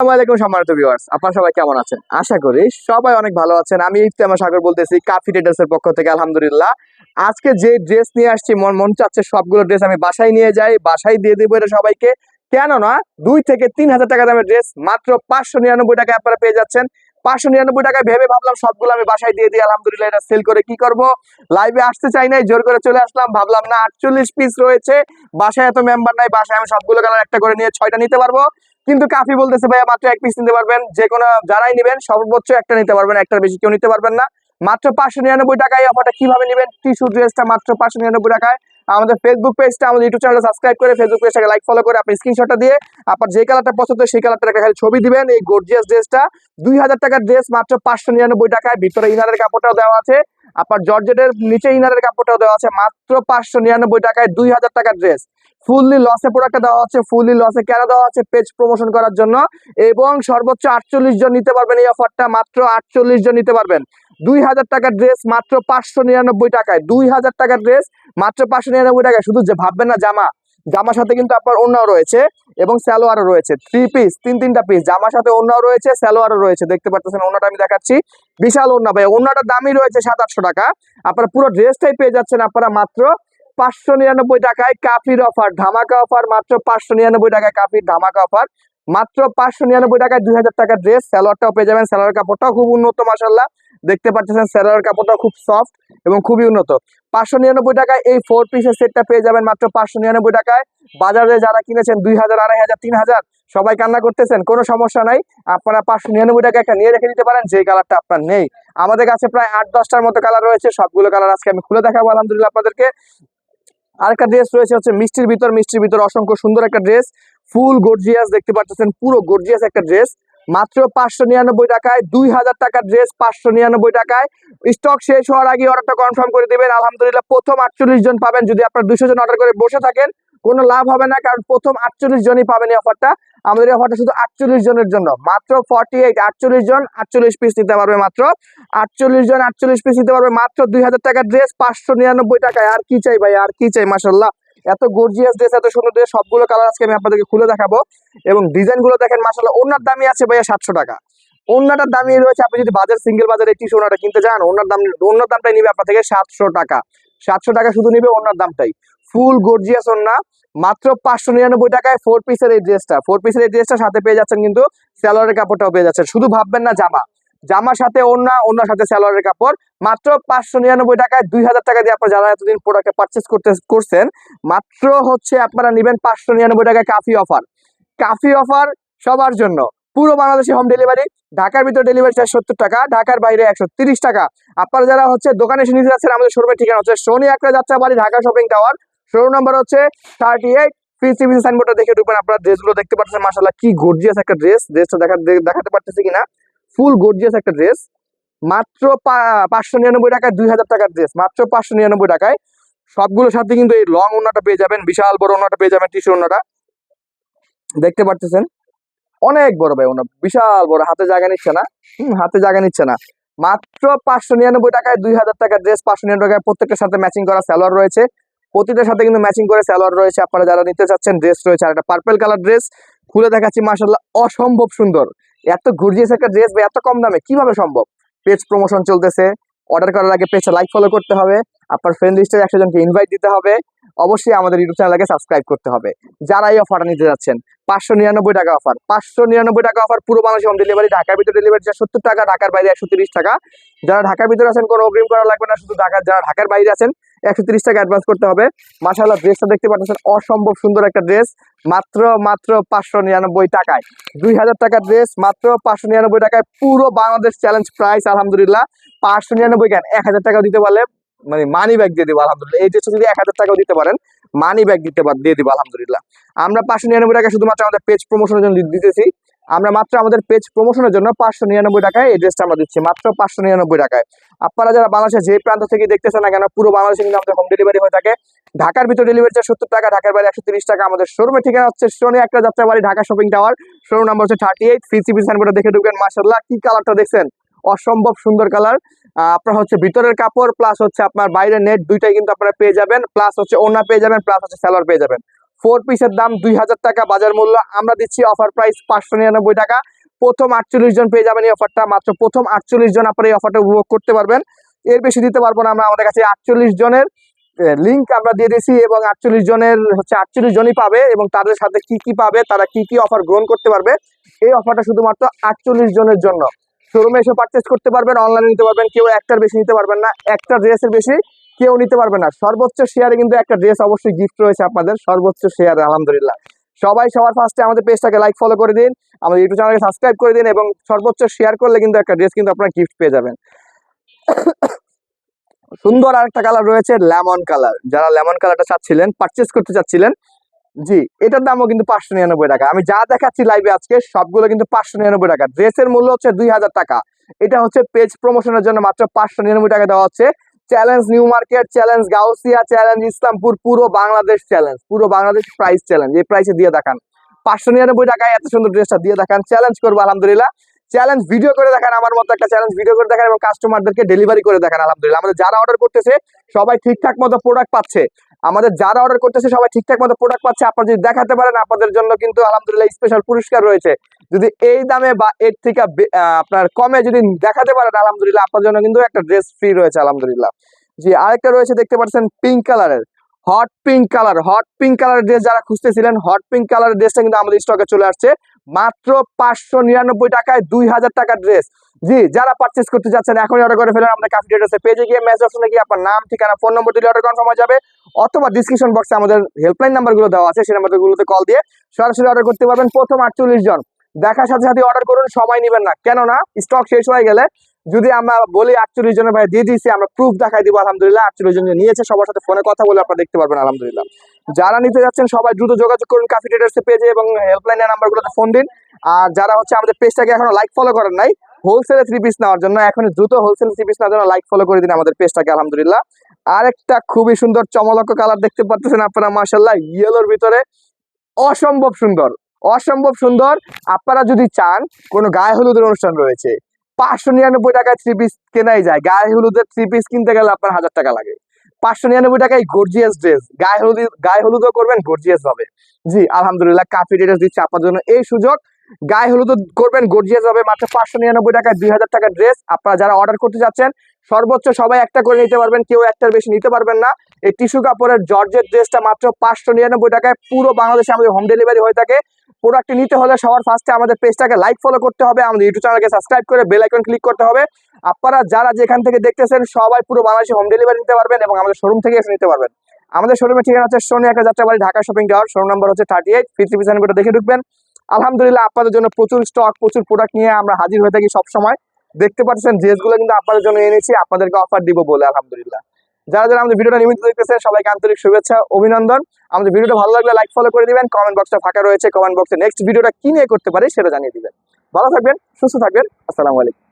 আসসালামু আলাইকুম সম্মানিত ভিউয়ার্স, আপনারা সবাই কেমন আছেন? আশা করি সবাই অনেক ভালো আছেন। আমি ইফতেখার সাগর বলতেছি কাফি ট্রেডার্সের পক্ষ থেকে। আলহামদুলিল্লাহ, আজকে যে ড্রেস নিয়ে আসছি মন মন চাচ্ছে সবগুলো ড্রেস আমি বাসায় নিয়ে যাই, বাসায় দিয়ে দেবো এটা সবাইকে। কেননা 2 থেকে 3 হাজার টাকা দামের ড্রেস মাত্র 599 টাকায় আপনারা পেয়ে যাচ্ছেন। 599 টাকায় ভেবে ভাবলাম সবগুলো আমি বাসায় দিয়ে দিই। আলহামদুলিল্লাহ, এটা সেল করে কি করব, লাইভে আসতে চাই নাই, জোর করে চলে আসলাম। ভাবলাম না 48 পিস রয়েছে, বাসায় এত মেম্বার নাই, বাসায় আমি সবগুলো কালার একটা করে নিয়ে 6টা নিতে পারবো। কিন্তু কাফি বলতেছে ভাইয়া মাত্র 1 পিস নিতে পারবেন, যে কোনো যারাই নেবেন সর্বোচ্চ একটা নিতে পারবেন, একটার বেশি কেউ নিতে পারবেন না। মাত্র 599 টাকায় অফারটা কিভাবে নেবেন? টিস্যু ড্রেসটা মাত্র 599 টাকায়। আমাদের ফেসবুক পেজটা, আমাদের ইউটিউব চ্যানেলটা সাবস্ক্রাইব করে ফেসবুক পেজটাকে লাইক ফলো করে আপনি স্ক্রিনশটটা দিয়ে আপনার যে কালারটা পছন্দ সেই কালারটা খালি ছবি দিবেন। এই গর্জিয়াস ড্রেসটা 2000 টাকার ড্রেস মাত্র 599 টাকায়। ভিতরে ইনারের কাপড়টাও দেওয়া আছে, আপনার জর্জেটের নিচে ইনারের কাপড়টাও দেওয়া আছে। মাত্র 599 টাকায় 2000 টাকার ড্রেস। ফুললি লসে প্রোডাক্টটা দেওয়া হচ্ছে। ফুললি লসে কেন দেওয়া হচ্ছে? পেজ প্রমোশন করার জন্য। এবং সর্বোচ্চ 48 জন নিতে পারবেন এই অফারটা, মাত্র 48 জন নিতে পারবেন। 2000 টাকার ড্রেস মাত্র 599 টাকায়। 2000 টাকার ড্রেস মাত্র 599 টাকায়। শুধু যে ভাববেন না জামা, জামার সাথে কিন্তু আপনার ওড়নাও রয়েছে এবং সালোয়ারও রয়েছে। 3 পিস, তিনটা পিস, জামার সাথে ওড়নাও রয়েছে, সালোয়ারও রয়েছে। দেখতে পাচ্ছেন ওড়নাটা আমি দেখাচ্ছি, বিশাল ওড়না ভাই। ওড়নাটার দামই রয়েছে 700-800 টাকা। আপনারা পুরো ড্রেসটাই পেয়ে যাচ্ছেন আপনারা মাত্র 599 টাকায়। কাফির অফার, ধামাকা অফার, মাত্র 599 টাকায় কাফির ধামাকা অফার। মাত্র 599 টাকায় 2000 টাকার ড্রেস। সালোয়ারটাও পেয়ে যাবেন, সালোয়ার কাপড়টাও খুব উন্নত মাশাআল্লাহ। দেখতে পাচ্ছেন সালোয়ার কাপড়টাও খুব সফট এবং খুবই উন্নত। 599 টাকায় এই 4 পিসের সেটটা পেয়ে যাবেন মাত্র 599 টাকায়। বাজারে যারা কিনেছেন 2000, 2500, 3000, সবাই কান্না করতেছেন, কোনো সমস্যা নাই। আপনারা 599 টাকা একটা নিয়ে রেখে দিতে পারেন, যে কালারটা আপনার নেই। আমাদের কাছে প্রায় 8-10টার মতো কালার রয়েছে, সবগুলো কালার আজকে আমি খুলে দেখাবো আলহামদুলিল্লাহ আপনাদেরকে। আরেকটা ড্রেস রয়েছে হচ্ছে মিষ্টির ভিতর, মিষ্টির ভিতর অসংখ্য সুন্দর একটা ড্রেস, ফুল গর্জিয়াস। দেখতে পাচ্ছেন পুরো গর্জিয়াস একটা ড্রেস মাত্র 599 টাকায়। 2000 টাকার ড্রেস 599 টাকায়। স্টক শেষ হওয়ার আগে অর্ডারটা কনফার্ম করে দিবেন। আলহামদুলিল্লাহ, প্রথম 48 জন পাবেন। যদি আপনার 200 জন অর্ডার করে বসে থাকেন কোনো লাভ হবে না, কারণ প্রথম 48 জনই পাবেন এই অফারটা। আমাদের এই অফারটা শুধু 48 জনের জন্য, মাত্র 48, 48 জন 48 পিস নিতে পারবে। মাত্র 48 জন 48 পিস নিতে পারবে মাত্র 2000 টাকার ড্রেস 599 টাকায়। আর কি চাই ভাই, আর কি চাই? মাশাআল্লাহ, এত গর্জিয়াস ড্রেস, এত সুন্দর ড্রেস, সবগুলো কালার আজকে আমি আপনাদেরকে খুলে দেখাবো। এবং ডিজাইন গুলো দেখেন মাশাআল্লাহ। ওনার দামই আছে ভাইয়া 700 টাকা। ওনাটার দামই রয়েছে, আপনি যদি বাজার সিঙ্গেল বাজারে টিস্যু ওনাটা কিনতে যান, ওনার দামটাই নিবে আপনার থেকে 700 টাকা। 700 টাকা শুধু নিবে ওনার দামটাই। ফুল গর্জিয়াস ওন্না মাত্র 599 টাকায়। 4 পিসের এই ড্রেসটা, 4 পিসের এই ড্রেসটা সাথে পেয়ে যাচ্ছেন কিন্তু সালোয়ারের কাপড়টাও পেয়ে যাচ্ছেন। শুধু ভাববেন না জামা, জামার সাথে ওড়না, ওড়নার সাথে সালোয়ারের কাপড়। মাত্র 599 টাকায়। 2000 টাকা দিয়ে আপনারা যারা এতদিন প্রোডাক্টে পারচেস করছেন, মাত্র হচ্ছে আপনারা নেবেন 599 টাকায়। কাফি অফার, কাফি অফার সবার জন্য। পুরো বাংলাদেশে হোম ডেলিভারি। ঢাকার ভিতরে ডেলিভারি চার্জ 70 টাকা, ঢাকার বাইরে 130 টাকা। আপনারা যারা হচ্ছে দোকানে এসে নিতে যাচ্ছেন, আমাদের শোরুমের ঠিকানা হচ্ছে শনি একটা Jatrabari, Dhaka shopping tower. Showroom number হচ্ছে 38। পিসিবিসি সাইনবোর্ডটা দেখে ঢুকবেন। আপনারা ড্রেসগুলো দেখতে পাচ্ছেন মাশাআল্লাহ, কি গর্জিয়াস একটা ড্রেস। ড্রেসটা দেখাতে পারতেছি কিনা, ফুল গর্জিয়াস একটা ড্রেস। মাত্র 599 টাকায় 2000 টাকার ড্রেস, মাত্র 599 টাকায়। সবগুলোর সাথে কিন্তু এই লং ওড়নাটা পেয়ে যাবেন, বিশাল বড় ওড়নাটা পেয়ে যাবেন, টিস্যু ওড়নাটা দেখতে পারতেছেন। অনেক বড় ভাই ওনা, বিশাল বড়, হাতে জায়গা নিচ্ছে না। হাতে জায়গা নিচ্ছে না। মাত্র 599 টাকায় 2000 টাকার ড্রেস। 599 টাকায় প্রত্যেকটার সাথে ম্যাচিং করা সালোয়ার রয়েছে, প্রতিটার সাথে কিন্তু ম্যাচিং করে সালোয়ার রয়েছে। আপনারা যারা নিতে চাচ্ছেন ড্রেস রয়েছে। আর একটা পার্পল কালার ড্রেস খুলে দেখাচ্ছি, মাশাআল্লাহ অসম্ভব সুন্দর। এত গর্জিয়াস একটা ড্রেস ভাই এত কম দামে কিভাবে সম্ভব? পেজ প্রমোশন চলতেছে, অর্ডার করার আগে পেজটা লাইক ফলো করতে হবে, আপনার ফ্রেন্ড লিস্টের 100 জনকে ইনভাইট দিতে হবে, অবশ্যই আমাদের ইউটিউব চ্যানেলকে সাবস্ক্রাইব করতে হবে যারা এই অফারটা নিতে যাচ্ছেন। 599 টাকা অফার, 599 টাকা অফার। পুরো বাংলাদেশে হোম ডেলিভারি। ঢাকার ভিতরে ডেলিভারি চার্জ 70 টাকা, ঢাকার বাইরে 130 টাকা। যারা ঢাকার ভিতরে আছেন কোনো অগ্রিম করা লাগবে না, শুধু যারা ঢাকার বাইরে আছেন 130 টাকা অ্যাডভান্স করতে হবে। মাশাআল্লাহ, ড্রেসটা দেখতে পাচ্ছেন অসম্ভব সুন্দর একটা ড্রেস। মাত্র 599 টাকায়। 2000 টাকার ড্রেস মাত্র 599 টাকায়। পুরো বাংলাদেশ চ্যালেঞ্জ প্রাইস আলহামদুলিল্লাহ। 599 কেন, 1000 টাকাও দিতে পারলে মানে মানি ব্যাগ দিয়ে দেবো আলহামদুলিল্লাহ। এই ড্রেসটা যদি 1000 টাকাও দিতে পারেন, মানি ব্যাগ দিয়ে দিব আলহামদুলিল্লাহ। আমরা 599 টাকা শুধুমাত্র আমাদের পেজ প্রমোশনের জন্য দিতেছি। আমরা মাত্র আমাদের পেজ প্রমোশনের জন্য 599 টাকায় এই ড্রেসটা আমরা দিচ্ছি, মাত্র 599 টাকায়। আপনারা যারা বাংলাদেশের যে প্রান্ত থেকে দেখতেছেন না কেন, পুরো বাংলাদেশে কিন্তু আমাদের হোম ডেলিভারি হয়ে থাকে। ঢাকার ভিতরে ডেলিভারি চার্জ 70 টাকা, ঢাকার বাইরে 130 টাকা। আমাদের শোরুমের ঠিকানা হচ্ছে শনি একটা Jatrabari, Dhaka shopping tower. Showroom number হচ্ছে 38। পিসিবি সাইনবোর্ডটা দেখে ঢুকবেন। মাশাআল্লাহ, কি কালারটা দেখছেন, অসম্ভব সুন্দর কালার। আপনার হচ্ছে ভিতরের কাপড় প্লাস হচ্ছে আপনার বাইরের নেট, দুইটাই কিন্তু আপনারা পেয়ে যাবেন। প্লাস হচ্ছে ওড়না পেয়ে যাবেন, প্লাস হচ্ছে সালোয়ার পেয়ে যাবেন। 4 পিসের দাম 2000 টাকা বাজার মূল্য, আমরা দিচ্ছি অফার প্রাইস 599 টাকা। প্রথম 48 জন পেয়ে যাবেন এই অফারটা, মাত্র প্রথম 48 জন আপনারা এই অফারটা উপভোগ করতে পারবেন। এর বেশি দিতে পারবো না আমরা, আমাদের কাছে 48 জনের লিঙ্ক আমরা দিয়ে দিয়েছি এবং 48 জনের 48 জনই পাবে এবং তাদের সাথে কি কি পাবে, তারা কি কি অফার গ্রহণ করতে পারবে, এই অফারটা শুধুমাত্র 48 জনের জন্য। শোরুমে এসে পারচেস করতে পারবেন, অনলাইনে নিতে পারবেন, কেউ একটার বেশি নিতে পারবেন না, একটা ড্রেসের বেশি কেউ নিতে পারবে না। সর্বোচ্চ শেয়ারে কিন্তু একটা ড্রেস অবশ্যই গিফট রয়েছে আপনাদের, সর্বোচ্চ শেয়ারে আলহামদুলিল্লাহ। সবাই সবার ফার্স্টে আমাদের পেজটাকে লাইক ফলো করে দিন, আমাদের ইউটিউব চ্যানেলকে সাবস্ক্রাইব করে দিন এবং সর্বোচ্চ শেয়ার করলে কিন্তু একটা ড্রেস কিন্তু আপনারা গিফট পেয়ে যাবেন। সুন্দর আরেকটা কালার রয়েছে লেমন কালার, যারা লেমন কালারটা চাচ্ছিলেন, পারচেস করতে চাচ্ছিলেন, জি এটার দামও কিন্তু 599 টাকা। আমি যা দেখাচ্ছি লাইভে আজকে সবগুলো কিন্তু 599 টাকা। ড্রেসের মূল্য হচ্ছে 2000 টাকা। এটা হচ্ছে পেজ প্রমোশনের জন্য মাত্র 599 টাকা দেওয়া হচ্ছে। Challenge new market, challenge Gausia, challenge Islampur, পুরো বাংলাদেশ চ্যালেঞ্জ, পুরো বাংলাদেশ প্রাইস চ্যালেঞ্জ, এই প্রাইসে দিয়ে দেখান। 599 টাকায় এত সুন্দর ড্রেসটা দিয়ে দেখান, চ্যালেঞ্জ করবো আলহামদুলিল্লাহ। চ্যালেঞ্জ ভিডিও করে দেখান, আমার মতো একটা চ্যালেঞ্জ ভিডিও করে দেখান এবং কাস্টমারদেরকে ডেলিভারি করে দেখান আলহামদুলিল্লাহ। আমাদের যারা অর্ডার করতেছে সবাই ঠিকঠাক মতো প্রোডাক্ট পাচ্ছে, আমাদের যারা অর্ডার করতেছে সবাই ঠিকঠাক মতো প্রোডাক্ট পাচ্ছে। আপনারা যদি দেখাতে পারেন আপনাদের জন্য কিন্তু আলহামদুলিল্লাহ স্পেশাল পুরস্কার রয়েছে। যদি এই দামে বা এর থেকে আপনার কমে যদি দেখাতে পারেন আলহামদুলিল্লাহ আপনার জন্য কিন্তু একটা ড্রেস ফ্রি রয়েছে আলহামদুলিল্লাহ। জি আরেকটা রয়েছে দেখতে পাচ্ছেন পিঙ্ক কালারের, hot pink colour, hot pink কালারের ড্রেস যারা খুঁজতেছিলেন, হট পিঙ্ক কালারের ড্রেসটা কিন্তু আমাদের স্টকে চলে আসছে মাত্র 599 টাকায়, 2000 টাকার ড্রেস। জি যারা পারচেস করতে যাচ্ছেন এখনই অর্ডার করে ফেলেন, আমাদের কাফি ট্রেডার্সের পেজে গিয়ে মেসেজ অপশনে গিয়ে আপনার নাম, ঠিকানা, ফোন নম্বর দিলে অর্ডার কনফার্ম হয়ে যাবে, অথবা ডিসক্রিপশন বক্সে আমাদের হেল্পলাইন নাম্বারগুলো দেওয়া আছে, সেই নাম্বারগুলোতে কল দিয়ে সরাসরি অর্ডার করতে পারবেন। প্রথম 48 জন দেখার সাথে সাথে অর্ডার করুন, সময় নেবেন না, কেননা স্টক শেষ হয়ে গেলে যদি আমরা বলি 48 জনের ভাই দিয়ে দিয়েছি, আমরা প্রুফ দেখাই দিব আলহামদুলিল্লাহ 48 জন নিয়েছে, সবার সাথে ফোনে কথা বলে আপনারা দেখতে পারবেন আলহামদুলিল্লাহ। যারা নিতে যাচ্ছেন সবাই দ্রুত যোগাযোগ করুন কাফি ট্রেডার্সের পেজে এবং হেল্পলাইনের নাম্বারগুলোতে ফোন দিন। আর যারা হচ্ছে আমাদের পেজটাকে এখনো লাইক ফলো করেন নাই, হোলসেলে 3 পিস নেওয়ার জন্য এখন দ্রুত হোলসেল 3 পিস নেওয়ার জন্য লাইক ফলো করে দিন আমাদের পেজটাকে আলহামদুলিল্লাহ। আরেকটা খুবই সুন্দর চমলক্ষ কালার দেখতে পাচ্ছেন আপনারা, মাশাআল্লাহ ইয়েলোর ভিতরে অসম্ভব সুন্দর, অসম্ভব সুন্দর। আপনারা যদি চান কোনো গায়ে হলুদের অনুষ্ঠান রয়েছে, 599 টাকায় 3 পিস কেনাই যায়, গায়ে হলুদের 3 পিস কিনতে গেলে আপনার 1000 টাকা লাগে। 599 টাকায় গর্জিয়াস ড্রেস, গায়ে হলুদও করবেন গর্জিয়াস হবে। জি আলহামদুলিল্লাহ কাফি ট্রেডার্স দিচ্ছে আপনার জন্য এই সুযোগ, গায়ে হলুদ করবেন গর্জিয়াস হবে মাত্র 599 টাকায় 2000 টাকার ড্রেস। আপনারা যারা অর্ডার করতে যাচ্ছেন সর্বোচ্চ সবাই একটা করে নিতে পারবেন, কেউ একটার বেশি নিতে পারবেন না। এই টিস্যু কাপড়ের জর্জের ড্রেসটা মাত্র 599 টাকায় পুরো বাংলাদেশে আমাদের হোম ডেলিভারি হয়ে থাকে। প্রোডাক্টটি নিতে হলে সবার ফার্স্টে আমাদের পেজটাকে লাইক ফলো করতে হবে, আমাদের ইউটিউব চ্যানেলকে সাবস্ক্রাইব করে বেল আইকন ক্লিক করতে হবে। আপনারা যারা যেখান থেকে দেখতেছেন সবাই পুরো বাংলাদেশে হোম ডেলিভারি নিতে পারবেন এবং আমাদের শোরুম থেকে এসে নিতে পারবেন। আমাদের শোরুমের ঠিকানা হচ্ছে সোনিয়াকা Jatrabari, Dhaka shopping tower, showroom number হচ্ছে 38, ফিফটি পিছনে দেখে ঢুকবেন। আলহামদুলিল্লাহ আপনাদের জন্য প্রচুর স্টক, প্রচুর প্রোডাক্ট নিয়ে আমরা হাজির হয়ে থাকি সবসময়। দেখতে পাচ্ছেন ড্রেসগুলো কিন্তু আপনাদের জন্য এনেছি, আপনাদেরকে অফার দিব বলে আলহামদুলিল্লাহ। যারা যারা আমাদের ভিডিওটা নিয়মিত দেখতেছেন সবাইকে আন্তরিক শুভেচ্ছা, অভিনন্দন। আমাদের ভিডিওটা ভালো লাগলে লাইক ফলো করে দিবেন, কমেন্ট বক্সটা ফাঁকা রয়েছে, কমেন্ট বক্সে নেক্সট ভিডিওটা কি নিয়ে করতে পারি সেটা জানিয়ে দিবেন। ভালো থাকবেন, সুস্থ থাকবেন, আসসালামু আলাইকুম।